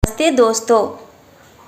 नमस्ते दोस्तों,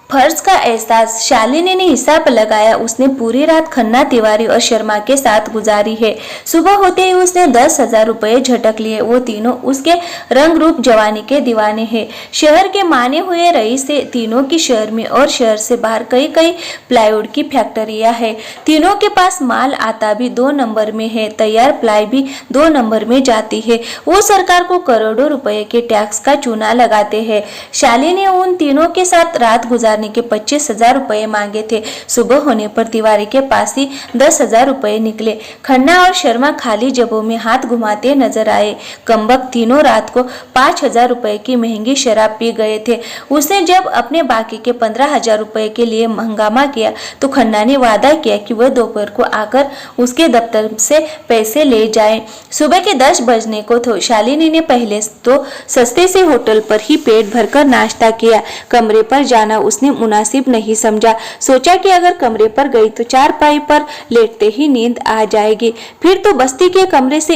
फर्ज का एहसास शालिनी ने हिसाब लगाया। उसने पूरी रात खन्ना, तिवारी और शर्मा के साथ गुजारी है। सुबह होते ही उसने 10,000 रुपए झटक लिए। वो तीनों उसके रंग रूप जवानी के दीवाने हैं। शहर के माने हुए रईस से तीनों की शहर में और शहर से बाहर कई कई प्लाईवुड की फैक्ट्रियां हैं। तीनों के पास माल आता भी 2 नंबर में है, तैयार प्लाई भी 2 नंबर में जाती है। वो सरकार को करोड़ों रुपए के टैक्स का चूना लगाते हैं। शालिनी ने उन तीनों के साथ रात गुजार के 25,000 रुपए मांगे थे। सुबह होने पर तिवारी के पास ही 10,000 रुपए निकले। खन्ना और शर्मा खाली जेबों में हाथ घुमाते नजर आए। कमबख्त तीनों रात को 5,000 रुपए की महंगी शराब पी गए थे। उसने जब अपने बाकी के 15,000 रुपए के लिए हंगामा किया तो खन्ना ने वादा किया कि वह दोपहर को आकर उसके दफ्तर से पैसे ले जाए। सुबह के 10 बजने को तो शालिनी ने पहले तो सस्ते से होटल पर ही पेट भरकर नाश्ता किया। कमरे पर जाना उसने मुनासिब नहीं समझा। सोचा कि अगर कमरे पर गई तो चारपाई पर लेटते ही नींद आ जाएगी। फिर तो बस्ती के कमरे से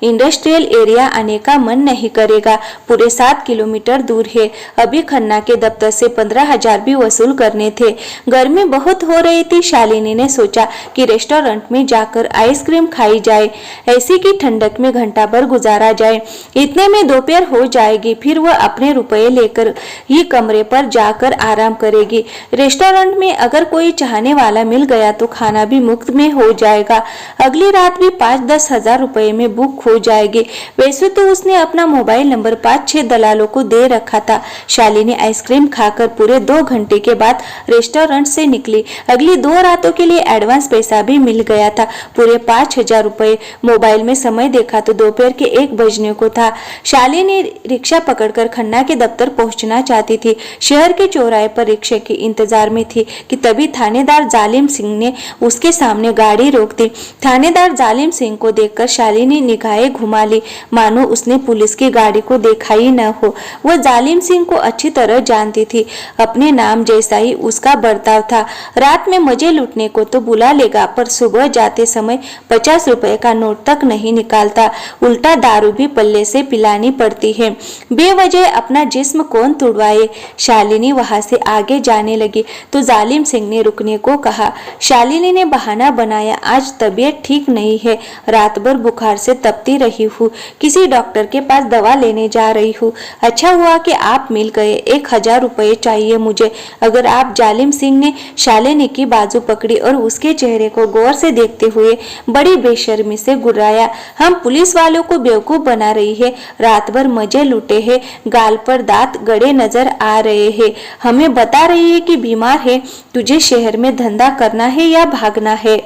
इंडस्ट्रियल एरिया आने का मन नहीं करेगा। पूरे 7 किलोमीटर दूर है। अभी खन्ना के दफ्तर से 15,000 भी वसूल करने थे। गर्मी बहुत हो रही थी। शालिनी ने सोचा कि रेस्टोरेंट में जाकर आइसक्रीम खाई जाए। ऐसी की ठंडक में घंटा भर गुजारा जाए। इतने में दोपहर हो जाएगी। फिर वह अपने रुपए लेकर ही कमरे पर जाकर आराम करेगी। रेस्टोरेंट में अगर कोई चाहने वाला मिल गया तो खाना भी मुफ्त में हो जाएगा। अगली रात भी 5-10 हजार रुपए में बुक हो जाएगी। वैसे तो उसने अपना मोबाइल नंबर 5-6 दलालों को दे रखा था। शालिनी आइसक्रीम खाकर पूरे 2 घंटे के बाद रेस्टोरेंट से निकली। अगली 2 रातों के लिए एडवांस पैसा भी मिल गया था, पूरे 5,000 रुपए। मोबाइल में समय देखा तो दोपहर के 1 बजने को था। शालिनी रिक्शा पकड़कर खन्ना के दफ्तर पहुंचना चाहती थी। शहर के चौराहे पर रिक्शे के इंतजार में थी कि तभी थानेदार जालिम सिंह ने उसके सामने गाड़ी रोक दी। थानेदार जालिम सिंह को देखकर शालिनी निगाहें घुमा ली, मानो उसने पुलिस की गाड़ी को देखा ही न हो। वह जालिम सिंह को अच्छी तरह जानती थी। अपने नाम जैसा ही उसका बर्ताव था। रात में मजे लूटने को तो बुला लेगा, पर सुबह जाते समय 50 रुपए का नोट तक नहीं निकालता। उल्टा दारू भी पल्ले से पिलानी पड़ती है। बेवजह अपना जिस्म कौन तुड़वाए। शालिनी वहां से आगे जाने लगी तो जालिम सिंह ने रुकने को कहा। शालिनी ने बहाना बनाया, आज तबीयत ठीक नहीं है, रात भर बुखार से तपती रही हूँ, किसी डॉक्टर के पास दवा लेने जा रही हूँ। अच्छा हुआ कि आप मिल गए, 1,000 रुपए चाहिए मुझे। अगर आप जालिम सिंह ने शालिनी की बाजू पकड़ी और उसके चेहरे को गौर से देखते हुए बड़ी बेशर्मी से गुर्राया। हम पुलिस वालों को बेवकूफ बना रही है, रात भर मजे लूटे हैं, गाल पर दांत गड़े नजर आ रहे हैं, हमें बता रही है कि बीमार है, तुझे शहर में धंधा करना है या भागना है।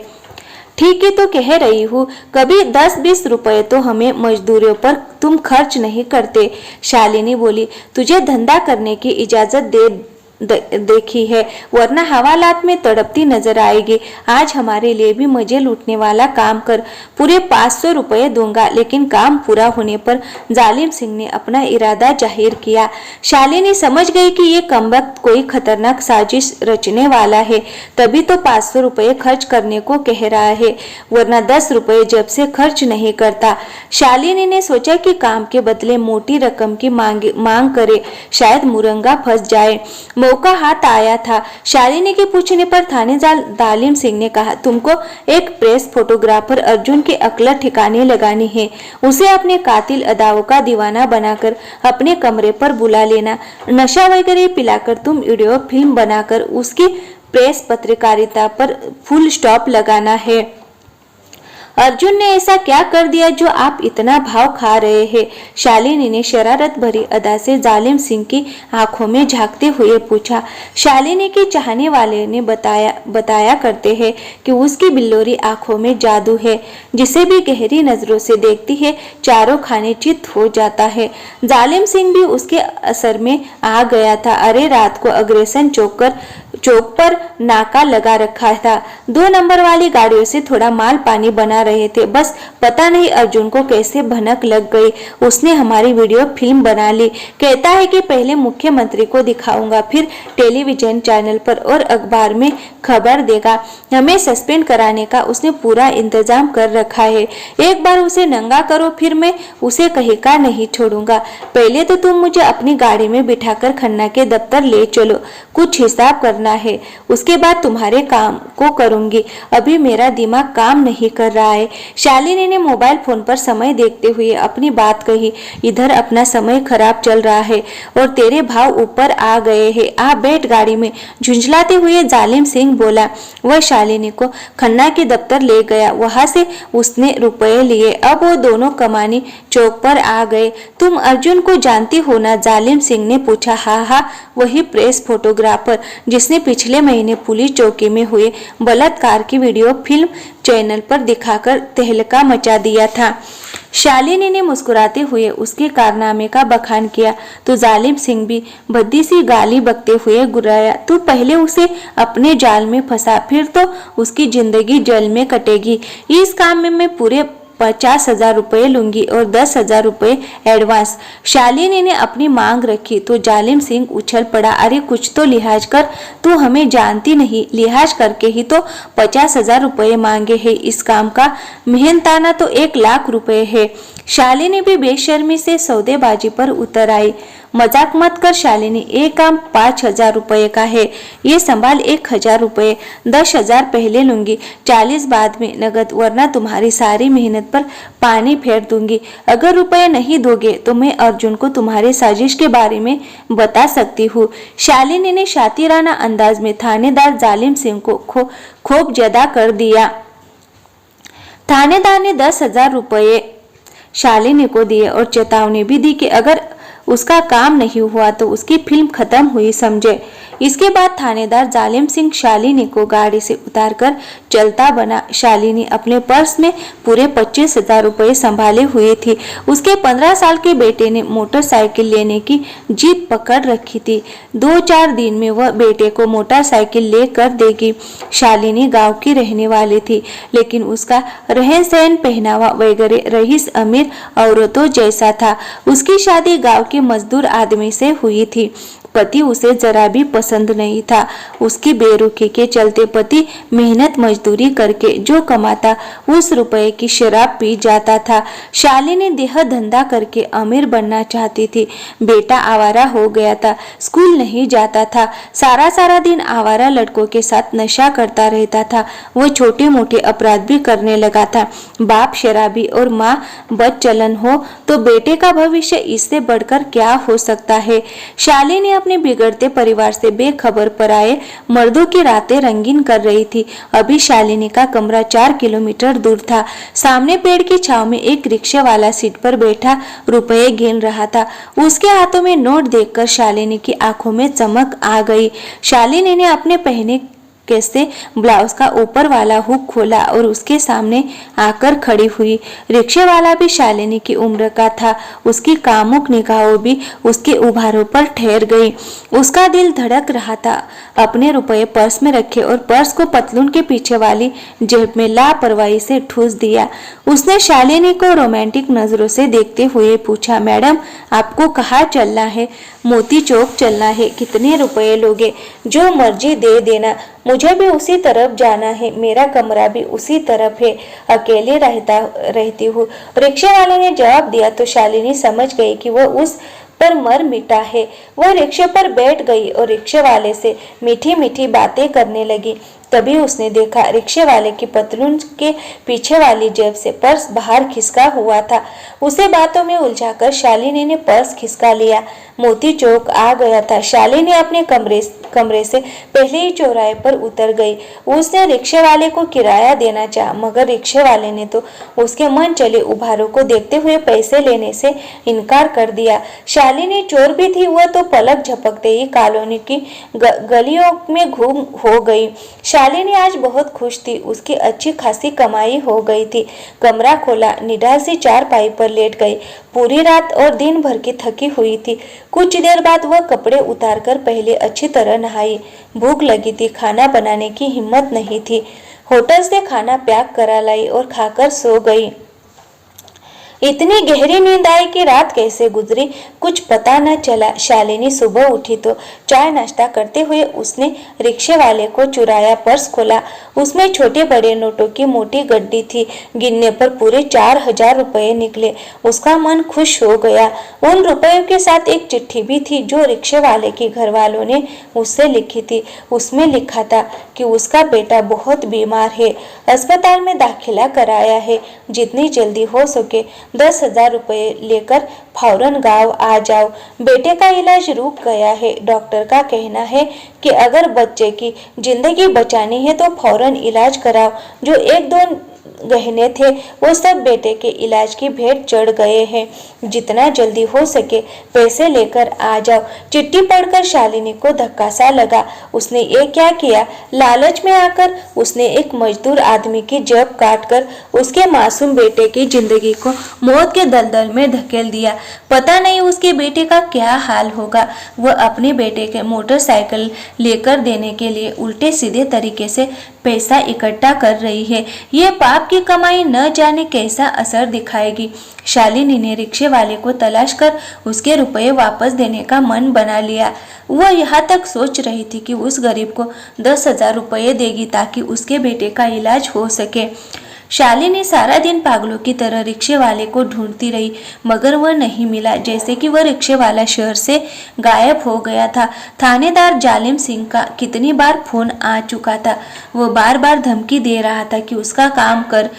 ठीक है तो कह रही हूँ, कभी 10-20 रुपए तो हमें मजदूरियों पर तुम खर्च नहीं करते। शालिनी बोली, तुझे धंधा करने की इजाजत देखी है, वरना हवालात में तड़पती नजर आएगी। आज हमारे लिए भी मजे लूटने वाला काम कर, पूरे 500 रुपए दूंगा। लेकिन काम पूरा होने पर जालिम सिंह ने अपना इरादा जाहिर किया। शालिनी समझ गई कि ये कमबख्त कोई खतरनाक साजिश रचने वाला है, तभी तो 500 रुपए खर्च करने को कह रहा है, वरना 10 रुपए जब से खर्च नहीं करता। शालिनी ने सोचा कि काम के बदले मोटी रकम की मांग करे, शायद मुरंगा फंस जाए। मौका हाथ आया था। शालिनी के पूछने पर थानेदार जालिम सिंह ने कहा, तुमको एक प्रेस फोटोग्राफर अर्जुन की अक्ल ठिकाने लगानी है। उसे अपने कातिल अदाओं का दीवाना बनाकर अपने कमरे पर बुला लेना। नशा वगैरह पिलाकर तुम वीडियो फिल्म बनाकर उसकी प्रेस पत्रकारिता पर फुल स्टॉप लगाना है। अर्जुन ने ऐसा क्या कर दिया जो आप इतना भाव खा रहे हैं? शालिनी ने शरारत भरी अदा से जालिम सिंह की आंखों में झांकते हुए पूछा। शालिनी के चाहने वाले ने बताया करते हैं कि उसकी बिल्लोरी आंखों में जादू है, जिसे भी गहरी नजरों से देखती है चारों खाने चित हो जाता है। जालिम सिंह भी उसके असर में आ गया था। अरे रात को अग्रेसन चौक पर नाका लगा रखा था। 2 नंबर वाली गाड़ियों से थोड़ा माल पानी बना रहे थे। बस पता नहीं अर्जुन को कैसे भनक लग गई, उसने हमारी वीडियो फिल्म बना ली। कहता है कि पहले मुख्यमंत्री को दिखाऊंगा, फिर टेलीविजन चैनल पर और अखबार में खबर देगा। हमें सस्पेंड कराने का उसने पूरा इंतजाम कर रखा है। एक बार उसे नंगा करो, फिर मैं उसे कहीं का नहीं छोड़ूंगा। पहले तो तुम मुझे अपनी गाड़ी में बिठाकर खन्ना के दफ्तर ले चलो, कुछ हिसाब करना है, उसके बाद तुम्हारे काम को करूंगी। अभी मेरा दिमाग काम नहीं कर रहा है। शालिनी ने मोबाइल फोन पर समय देखते हुए अपनी बात कही। इधर अपना समय खराब चल रहा है और तेरे भाव ऊपर आ गए हैं। आ बैठ गाड़ी में, झुंझलाते हुए जालिम सिंह बोला। वह शालिनी को खन्ना के दफ्तर ले गया। वहां से उसने रुपए लिए। अब वो दोनों कमानी चौक पर आ गए। तुम अर्जुन को जानती हो ना? जालिम सिंह ने पूछा। हाँ, वही प्रेस फोटोग्राफर जिसने पिछले महीने पुलिस चौकी में हुए बलात्कार की वीडियो फिल्म चैनल पर दिखाकर तहलका मचा दिया था। शालिनी ने मुस्कुराते हुए उसके कारनामे का बखान किया तो जालिम सिंह भी भद्दी सी गाली बकते हुए गुर्राया। तू पहले उसे अपने जाल में फंसा, फिर तो उसकी जिंदगी जेल में कटेगी। इस काम में मैं पूरे 50,000 रुपए लूंगी और 10,000 रुपए एडवांस। शालिनी ने अपनी मांग रखी तो जालिम सिंह उछल पड़ा। अरे कुछ तो लिहाज कर, तू हमें जानती नहीं, लिहाज करके ही तो 50,000 रुपए मांगे हैं। इस काम का मेहनताना तो 1 लाख रुपए है। शालिनी भी बेशर्मी से सौदेबाजी पर उतर आई। मजाक मत कर शालिनी, एक काम 5,000 रुपए का है, ये संभाल 1,000 रुपए, 10,000 पहले लूंगी, 40 बाद में नगद, वरना तुम्हारी सारी मेहनत पर पानी फेर दूंगी। अगर रुपए नहीं दोगे तो मैं अर्जुन को तुम्हारे साजिश के बारे में बता सकती हूँ। शालिनी ने शातिराना अंदाज में थानेदार जालिम सिंह को खूब ज्यादा कर दिया। थानेदार ने 10,000 रुपए शालिनी को दिए और चेतावनी भी दी कि अगर उसका काम नहीं हुआ तो उसकी फिल्म खत्म हुई समझे। इसके बाद थानेदार जालिम सिंह शालिनी को गाड़ी से उतारकर चलता बना। शालिनी अपने पर्स में पूरे 25,000 रुपए संभाले हुए थी। उसके 15 साल के बेटे ने मोटरसाइकिल लेने की जिद पकड़ रखी थी। 2-4 दिन में वह बेटे को मोटरसाइकिल लेकर देगी। शालिनी गांव की रहने वाली थी, लेकिन उसका रहन सहन, पहनावा वगैरह रईस अमीर औरतों जैसा था। उसकी शादी गांव के मजदूर आदमी से हुई थी। पति उसे जरा भी पसंद नहीं था। उसकी बेरुखी के चलते पति मेहनत मजदूरी करके जो कमाता उस रुपए की शराब पी जाता था। शालिनी देह धंधा करके अमीर बनना चाहती थी। बेटा आवारा हो गया था, स्कूल नहीं जाता था, सारा दिन आवारा लड़कों के साथ नशा करता रहता था। वो छोटे मोटे अपराध भी करने लगा था। बाप शराबी और माँ बदचलन हो तो बेटे का भविष्य इससे बढ़कर क्या हो सकता है। शालिनी अपने बिगड़ते परिवार से बेखबर पर आए मर्दों की रातें रंगीन कर रही थी। अभी शालिनी का कमरा 4 किलोमीटर दूर था। सामने पेड़ की छांव में एक रिक्शे वाला सीट पर बैठा रुपए गिन रहा था। उसके हाथों में नोट देखकर शालिनी की आंखों में चमक आ गई। शालिनी ने अपने पहने कैसे ब्लाउज का ऊपर वाला हुक खोला और उसके सामने आकर खड़ी हुई। रिक्शे वाला भी शालिनी की उम्र का था। उसकी कामुक निगाहों भी उसके उभारों पर ठहर गई। उसका दिल धड़क रहा था। अपने रुपए पर्स में रखे और पर्स को पतलून के पीछे वाली जेब में लापरवाही से ठूस दिया। उसने शालिनी को रोमांटिक नजरों से देखते हुए पूछा, मैडम आपको कहाँ चलना है? मोती चौक चलना है। कितने रुपए लोगे? जो मर्जी दे देना, मुझे भी उसी तरफ जाना है, मेरा कमरा भी उसी तरफ है, अकेले रहती हूँ। रिक्शे वाले ने जवाब दिया तो शालिनी समझ गई कि वह उस पर मर मिटा है। वह रिक्शे पर बैठ गई और रिक्शे वाले से मीठी मीठी बातें करने लगी। तभी उसने देखा रिक्शे वाले की पतलून के पीछे वाली जेब से पर्स बाहर खिसका हुआ था। उसे बातों में उलझाकर शालिनी ने पर्स खिसका लिया। मोती चौक आ गया था। शालिनी अपने कमरे से पहले ही चौराहे पर उतर गई। उसने रिक्शे वाले को किराया देना चाहा, मगर रिक्शे वाले ने तो उसके मन चले उभारों को देखते हुए पैसे लेने से इनकार कर दिया। शालिनी चोर भी थी, वह तो पलक झपकते ही कॉलोनी की गलियों में घूम हो गई। शालिनी आज बहुत खुश थी। उसकी अच्छी खासी कमाई हो गई थी। कमरा खोला, निढाल सी चारपाई पर लेट गई। पूरी रात और दिन भर की थकी हुई थी। कुछ देर बाद वह कपड़े उतारकर पहले अच्छी तरह नहाई। भूख लगी थी, खाना बनाने की हिम्मत नहीं थी। होटल से खाना पैक करा लाई और खाकर सो गई। इतनी गहरी नींद आई कि रात कैसे गुजरी कुछ पता न चला। शालिनी सुबह उठी तो चाय नाश्ता करते हुए उसने रिक्शे वाले को चुराया पर्स खोला। उसमें छोटे बड़े नोटों की मोटी गड्डी थी। गिनने पर पूरे 4000 रुपये निकले। उसका मन खुश हो गया। उन रुपयों के साथ एक चिट्ठी भी थी जो रिक्शे वाले के घर वालों ने उससे लिखी थी। उसमें लिखा था कि उसका बेटा बहुत बीमार है, अस्पताल में दाखिला कराया है, जितनी जल्दी हो सके 10,000 रुपये लेकर फौरन गांव आ जाओ। बेटे का इलाज रुक गया है। डॉक्टर का कहना है कि अगर बच्चे की जिंदगी बचानी है तो फौरन इलाज कराओ। जो 1-2 गहने थे वो सब बेटे के इलाज की भेंट चढ़ गए हैं। जितना जल्दी हो सके पैसे लेकर आ जाओ। चिट्ठी पढ़कर शालिनी को धक्का सा लगा। उसने ये क्या किया? लालच में आकर उसने एक मजदूर आदमी की जेब काटकर उसके मासूम बेटे की जिंदगी को मौत के दलदल में धकेल दिया। पता नहीं उसके बेटे का क्या हाल होगा। वह अपने बेटे के मोटरसाइकिल लेकर देने के लिए उल्टे सीधे तरीके से पैसा इकट्ठा कर रही है। ये पाप की कमाई न जाने कैसा असर दिखाएगी। शालिनी ने रिक्शे वाले को तलाश कर उसके रुपए वापस देने का मन बना लिया। वह यहाँ तक सोच रही थी कि उस गरीब को 10,000 रुपये देगी ताकि उसके बेटे का इलाज हो सके। शालिनी सारा दिन पागलों की तरह रिक्शे वाले को ढूंढती रही, मगर वह नहीं मिला। जैसे कि वह रिक्शे वाला शहर से गायब हो गया था। थानेदार जालिम सिंह का कितनी बार फोन आ चुका था। वह बार बार धमकी दे रहा था कि उसका काम कर,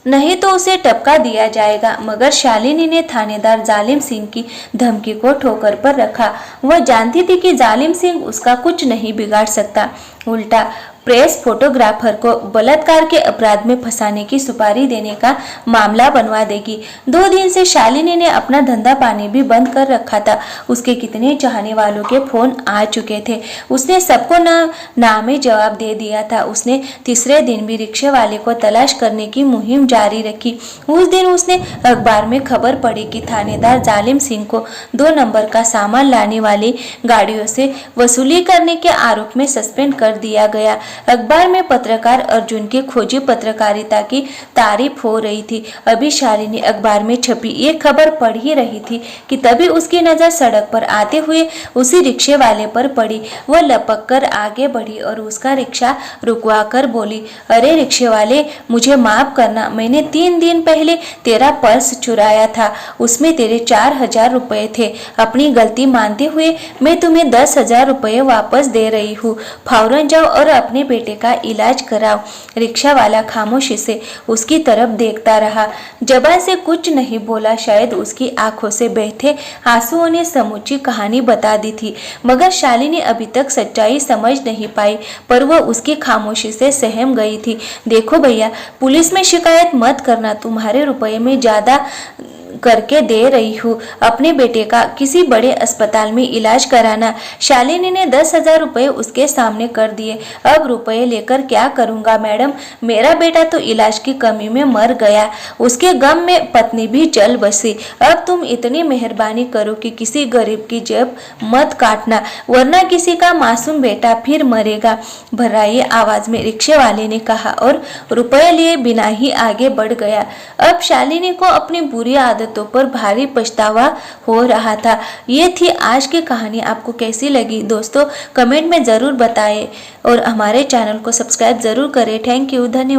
नहीं तो उसे टपका दिया जाएगा। मगर शालिनी ने थानेदार जालिम सिंह की धमकी को ठोकर पर रखा। वह जानती थी कि जालिम सिंह उसका कुछ नहीं बिगाड़ सकता, उल्टा प्रेस फोटोग्राफर को बलात्कार के अपराध में फंसाने की सुपारी देने का मामला बनवा देगी। 2 दिन से शालिनी ने अपना धंधा पानी भी बंद कर रखा था। उसके कितने चाहने वालों के फोन आ चुके थे। उसने सबको ना में जवाब दे दिया था। उसने तीसरे दिन भी रिक्शे वाले को तलाश करने की मुहिम जारी रखी। उस दिन उसने अखबार में खबर पड़ी कि थानेदार जालिम सिंह को 2 नंबर का सामान लाने वाली गाड़ियों से वसूली करने के आरोप में सस्पेंड कर दिया गया। अखबार में पत्रकार अर्जुन की खोजी पत्रकारिता की तारीफ हो रही थी। अभी शालिनी अखबार में छपी ये खबर पढ़ ही रही थी कि तभी उसकी नजर सड़क पर आते हुए उसी रिक्शे वाले पर पड़ी। वह लपक कर आगे बढ़ी और उसका रिक्शा रुकवा कर बोली, अरे रिक्शे वाले, मुझे माफ करना। मैंने 3 दिन पहले तेरा पर्स चुराया था। उसमें तेरे 4000 रुपये थे। अपनी गलती मानते हुए मैं तुम्हें 10,000 रुपये वापस दे रही हूँ। फौरन जाओ और अपने बेटे का इलाज कराओ। रिक्शा वाला खामोशी से उसकी तरफ देखता रहा। जबान से कुछ नहीं बोला। शायद उसकी आंखों से बहते आंसुओं ने समूची कहानी बता दी थी, मगर शालिनी अभी तक सच्चाई समझ नहीं पाई। पर वह उसकी खामोशी से सहम गई थी। देखो भैया, पुलिस में शिकायत मत करना। तुम्हारे रुपए में ज्यादा करके दे रही हूँ। अपने बेटे का किसी बड़े अस्पताल में इलाज कराना। शालिनी ने 10,000 रुपये उसके सामने कर दिए। अब रुपये लेकर क्या करूँगा मैडम? मेरा बेटा तो इलाज की कमी में मर गया। उसके गम में पत्नी भी जल बसी। अब तुम इतनी मेहरबानी करो कि किसी गरीब की जेब मत काटना, वरना किसी का मासूम बेटा फिर मरेगा, भर्राई आवाज में रिक्शे वाले ने कहा और रुपये लिए बिना ही आगे बढ़ गया। अब शालिनी को अपनी बुरी आदतों पर भारी पछतावा हो रहा था। ये थी आज की कहानी। आपको कैसी लगी दोस्तों? कमेंट में जरूर बताएं और हमारे चैनल को सब्सक्राइब जरूर करें। थैंक यू, धन्यवाद।